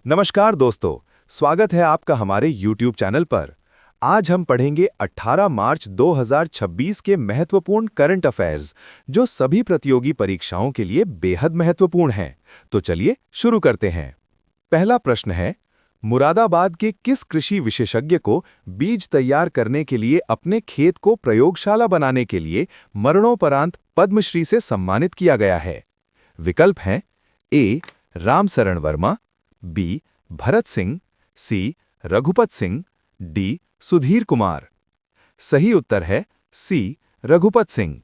नमस्कार दोस्तों, स्वागत है आपका हमारे YouTube चैनल पर। आज हम पढ़ेंगे 18 मार्च 2026 के महत्वपूर्ण करंट अफेयर्स, जो सभी प्रतियोगी परीक्षाओं के लिए बेहद महत्वपूर्ण हैं। तो चलिए शुरू करते हैं। पहला प्रश्न है, मुरादाबाद के किस कृषि विशेषज्ञ को बीज तैयार करने के लिए अपने खेत को प्रयोगशाला बनाने के लिए मरणोपरांत पद्मश्री से सम्मानित किया गया है? विकल्प हैं ए. रामशरण वर्मा, बी. भरत सिंह, सी. रघुपत सिंह, डी. सुधीर कुमार। सही उत्तर है सी. रघुपत सिंह।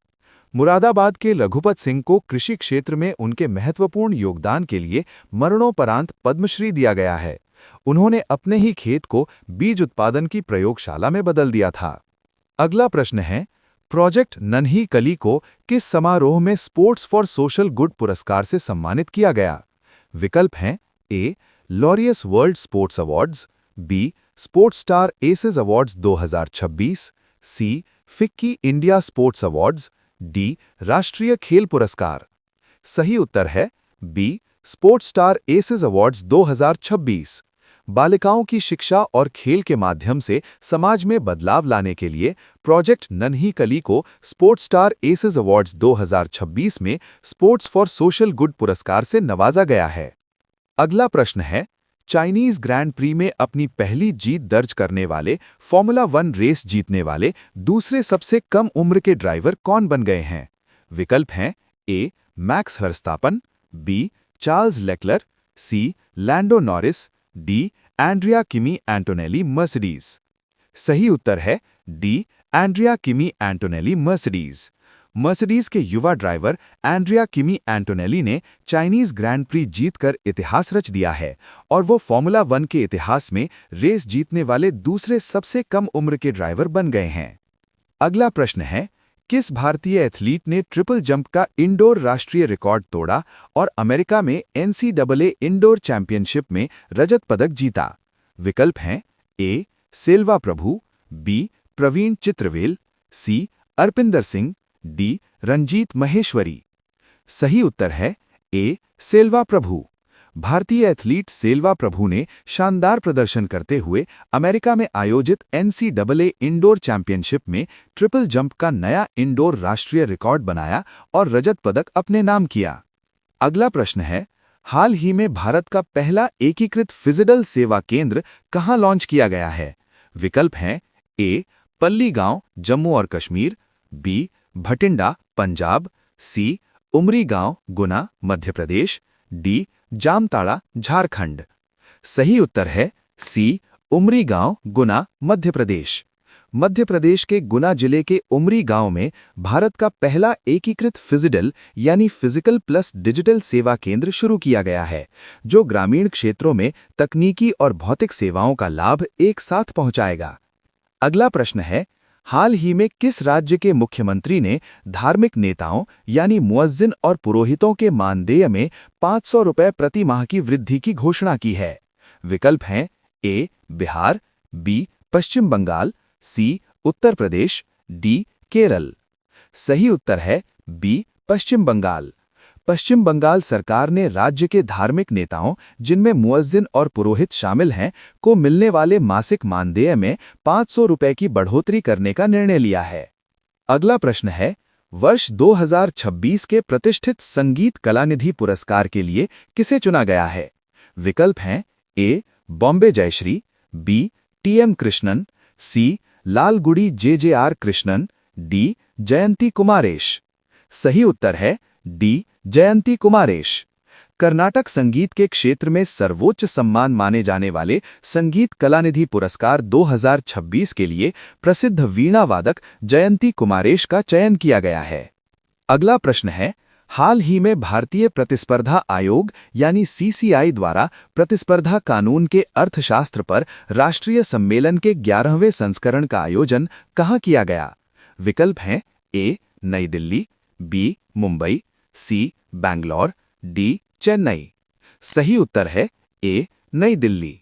मुरादाबाद के रघुपत सिंह को कृषि क्षेत्र में उनके महत्वपूर्ण योगदान के लिए मरणोपरांत पद्मश्री दिया गया है। उन्होंने अपने ही खेत को बीज उत्पादन की प्रयोगशाला में बदल दिया था। अगला प्रश्न है, प्रोजेक्ट नन्ही कली को किस समारोह में स्पोर्ट्स फॉर सोशल गुड पुरस्कार से सम्मानित किया गया? विकल्प हैं A. Laureus world sports awards, B. Sports star aces awards 2026, C. FICCI India sports awards, D. राष्ट्रीय खेल पुरस्कार। सही उत्तर है B. Sports star aces awards 2026। बालिकाओं की शिक्षा और खेल के माध्यम से समाज में बदलाव लाने के लिए प्रोजेक्ट नन्ही कली को स्पोर्ट्स स्टार एसेस अवार्ड्स 2026 में स्पोर्ट्स फॉर सोशल गुड पुरस्कार से नवाजा गया है। अगला प्रश्न है, चाइनीज ग्रैंड प्री में अपनी पहली जीत दर्ज करने वाले फॉर्मूला 1 रेस जीतने वाले दूसरे सबसे कम उम्र के ड्राइवर कौन बन गए हैं? विकल्प हैं A. Max Verstappen, B. Charles Leclerc, C. Lando Norris, D. Andrea Kimi Antonelli Mercedes. सही उत्तर है D. Andrea Kimi Antonelli Mercedes. Mercedes के युवा ड्राइवर एंड्रिया किमी एंटोनेली ने चाइनीज ग्रैंड प्री जीतकर इतिहास रच दिया है और वो फॉर्मूला 1 के इतिहास में रेस जीतने वाले दूसरे सबसे कम उम्र के ड्राइवर बन गए हैं। अगला प्रश्न है, किस भारतीय एथलीट ने ट्रिपल जंप का इंडोर राष्ट्रीय रिकॉर्ड तोड़ा और अमेरिका में NCAA इंडोर चैंपियनशिप में रजत पदक जीता? विकल्प हैं ए. सेल्वा प्रभु, बी. प्रवीण चित्रवेल, सी. अर्पिंदर सिंह, डी. रंजीत महेश्वरी। सही उत्तर है ए. सेल्वा प्रभु। भारतीय एथलीट सेल्वा प्रभु ने शानदार प्रदर्शन करते हुए अमेरिका में आयोजित NCAA इंडोर चैंपियनशिप में ट्रिपल जंप का नया इंडोर राष्ट्रीय रिकॉर्ड बनाया और रजत पदक अपने नाम किया। अगला प्रश्न है, हाल ही में भारत का पहला एकीकृत फिजिकल सेवा केंद्र कहां लॉन्च किया गया है? विकल्प हैं ए. पल्ली गांव, जम्मू और कश्मीर, बी. भटिंडा, पंजाब, सी. उमरी गांव, गुना, मध्य प्रदेश, डी. जामताड़ा, झारखंड। सही उत्तर है सी. उमरी गांव, गुना, मध्य प्रदेश। मध्य प्रदेश के गुना जिले के उमरी गांव में भारत का पहला एकीकृत फिजिकल यानी फिजिकल प्लस डिजिटल सेवा केंद्र शुरू किया गया है, जो ग्रामीण क्षेत्रों में तकनीकी और भौतिक सेवाओं का लाभ एक साथ पहुंचाएगा। अगला प्रश्न है, हाल ही में किस राज्य के मुख्यमंत्री ने धार्मिक नेताओं यानी मुअज्जिन और पुरोहितों के मानदेय में 500 रुपए प्रति माह की वृद्धि की घोषणा की है? विकल्प हैं ए. बिहार, बी. पश्चिम बंगाल, सी. उत्तर प्रदेश, डी. केरल। सही उत्तर है बी. पश्चिम बंगाल। पश्चिम बंगाल सरकार ने राज्य के धार्मिक नेताओं, जिनमें मुअज्जिन और पुरोहित शामिल हैं, को मिलने वाले मासिक मानदेय में 500 रुपए की बढ़ोतरी करने का निर्णय लिया है। अगला प्रश्न है, वर्ष 2026 के प्रतिष्ठित संगीत कलानिधि पुरस्कार के लिए किसे चुना गया है? विकल्प हैं A. Bombay Jayashri, B. TM Krishnan, C. Lalgudi JJR Krishnan, D. Jayanthi Kumaresh. सही उत्तर है डी. जयंती कुमारेश। कर्नाटक संगीत के क्षेत्र में सर्वोच्च सम्मान माने जाने वाले संगीत कलानिधि पुरस्कार 2026 के लिए प्रसिद्ध वीणा वादक जयंती कुमारेश का चयन किया गया है। अगला प्रश्न है, हाल ही में भारतीय प्रतिस्पर्धा आयोग यानी CCI द्वारा प्रतिस्पर्धा कानून के अर्थशास्त्र पर राष्ट्रीय सम्मेलन के 11वें संस्करण का आयोजन कहां किया गया? विकल्प हैं ए. नई दिल्ली, बी. मुंबई, सी. बैंगलोर, डी. चेन्नई। सही उत्तर है ए. नई दिल्ली।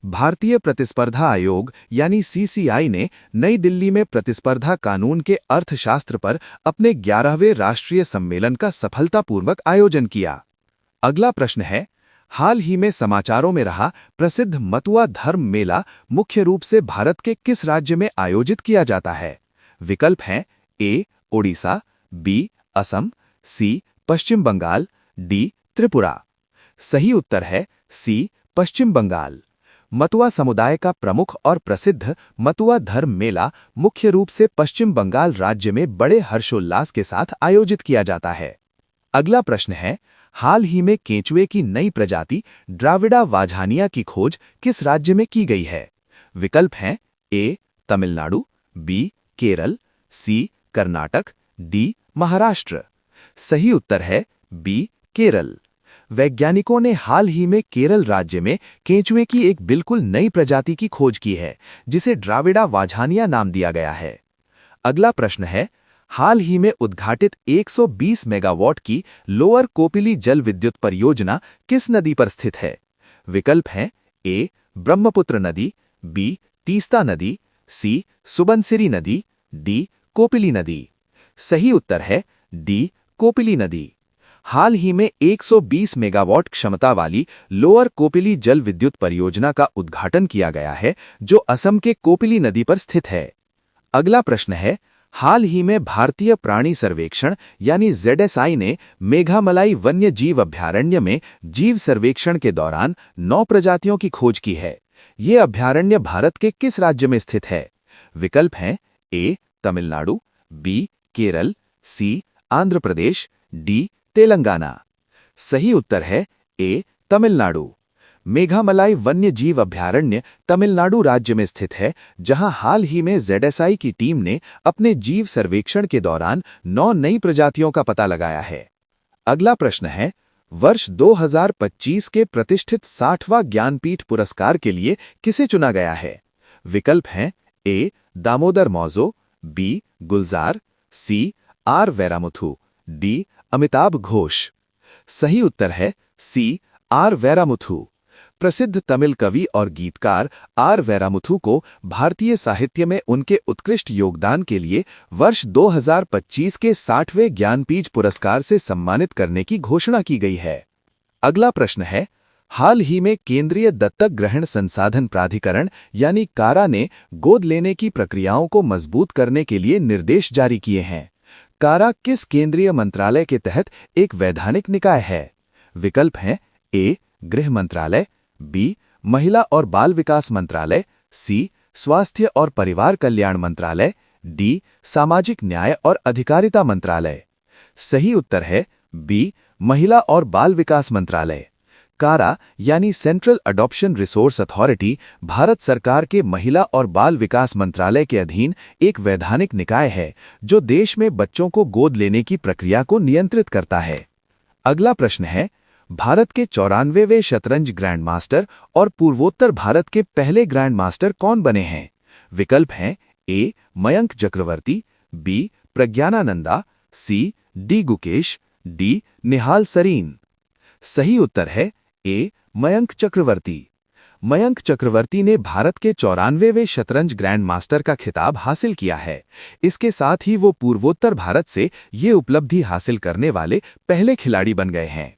भारतीय प्रतिस्पर्धा आयोग यानी CCI ने नई दिल्ली में प्रतिस्पर्धा कानून के अर्थशास्त्र पर अपने 11वें राष्ट्रीय सम्मेलन का सफलतापूर्वक आयोजन किया। अगला प्रश्न है, हाल ही में समाचारों में रहा प्रसिद्ध मतुआ धर्म मेला मुख्य रूप से भारत के किस राज्य में आयोजित किया जाता है? विकल्प हैं ए ओडिशा, बी असम, सी पश्चिम बंगाल, डी त्रिपुरा। सही उत्तर है सी पश्चिम बंगाल। मतुआ समुदाय का प्रमुख और प्रसिद्ध मतुआ धर्म मेला मुख्य रूप से पश्चिम बंगाल राज्य में बड़े हर्षोल्लास के साथ आयोजित किया जाता है। अगला प्रश्न है, हाल ही में केंचुए की नई प्रजाति ड्राविडा वाझानिया की खोज किस राज्य में की गई है? विकल्प हैं ए तमिलनाडु, बी केरल, सी कर्नाटक, डी महाराष्ट्र। सही उत्तर है बी केरल। वैज्ञानिकों ने हाल ही में केरल राज्य में केंचुए की एक बिल्कुल नई प्रजाति की खोज की है, जिसे ड्राविडा वाझानिया नाम दिया गया है। अगला प्रश्न है, हाल ही में उद्घाटित 120 मेगावाट की लोअर कोपिली जल विद्युत परियोजना किस नदी पर स्थित है? विकल्प हैं ए ब्रह्मपुत्र नदी, बी तीस्ता नदी, सी सुबनसिरी नदी, डी कोपिली नदी। सही उत्तर है डी कोपिली नदी। हाल ही में 120 मेगावाट क्षमता वाली लोअर कोपिली जल विद्युत परियोजना का उद्घाटन किया गया है, जो असम के कोपिली नदी पर स्थित है। अगला प्रश्न है, हाल ही में भारतीय प्राणी सर्वेक्षण यानी ZSI ने मेघामलाई वन्य जीव अभयारण्य में जीव सर्वेक्षण के दौरान 9 प्रजातियों की खोज की है। ये अभयारण्य भारत के किस राज्य में स्थित है? विकल्प हैं ए तमिलनाडु, बी केरल, सी आंध्र प्रदेश, डी तेलंगाना। सही उत्तर है ए तमिलनाडु। मेघामलाई वन्य जीव अभयारण्य तमिलनाडु राज्य में स्थित है, जहां हाल ही में ZSI की टीम ने अपने जीव सर्वेक्षण के दौरान 9 नई प्रजातियों का पता लगाया है। अगला प्रश्न है, वर्ष 2025 के प्रतिष्ठित 60वां ज्ञानपीठ पुरस्कार के लिए किसे चुना गया है? विकल्प हैं A Damodar Mauzo, B Gulzar, C R Vairamuthu, D Amitav Ghosh. सही उत्तर है सी आर वैरामुथु। प्रसिद्ध तमिल कवि और गीतकार आर वैरामुथु को भारतीय साहित्य में उनके उत्कृष्ट योगदान के लिए वर्ष 2025 के 60वें ज्ञानपीठ पुरस्कार से सम्मानित करने की घोषणा की गई है। अगला प्रश्न है, हाल ही में केंद्रीय दत्तक ग्रहण संसाधन प्राधिकरण यानी कारा ने गोद लेने की प्रक्रियाओं को मजबूत करने के लिए निर्देश जारी किए हैं। कारा किस केंद्रीय मंत्रालय के तहत एक वैधानिक निकाय है? विकल्प हैं ए गृह मंत्रालय, बी महिला और बाल विकास मंत्रालय, सी स्वास्थ्य और परिवार कल्याण मंत्रालय, डी सामाजिक न्याय और अधिकारिता मंत्रालय। सही उत्तर है बी महिला और बाल विकास मंत्रालय। कारा यानी central adoption resource authority Bharat सरकार के महिला और बाल विकास मंत्रालय के अधीन एक वैधानिक निकाय है, जो देश में बच्चों को गोद लेने की प्रक्रिया को नियंत्रित करता है। अगला प्रश्न है, भारत के 94वें शतरंज ग्रैंड मास्टर और पूर्वोत्तर भारत के पहले ग्रैंड मास्टर कौन बने हैं? विकल्प हैं A Mayank Chakravarty, B Praggnanandhaa, C D Gukesh, D Nihal Sarin. सही उत्तर है ए मयंक चक्रवर्ती। मयंक चक्रवर्ती ने भारत के 94वें शतरंज ग्रैंड मास्टर का खिताब हासिल किया है। इसके साथ ही वो पूर्वोत्तर भारत से ये उपलब्धि हासिल करने वाले पहले खिलाड़ी बन गए हैं।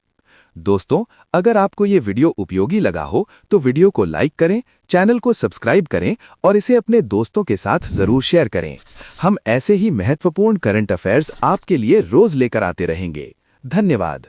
दोस्तों, अगर आपको ये वीडियो उपयोगी लगा हो तो वीडियो को लाइक करें, चैनल को सब्सक्राइब करें और इसे अपने दोस्तों के साथ जरूर शेयर करें। हम ऐसे ही महत्वपूर्ण करंट अफेयर्स आपके लिए रोज लेकर आते रहेंगे। धन्यवाद।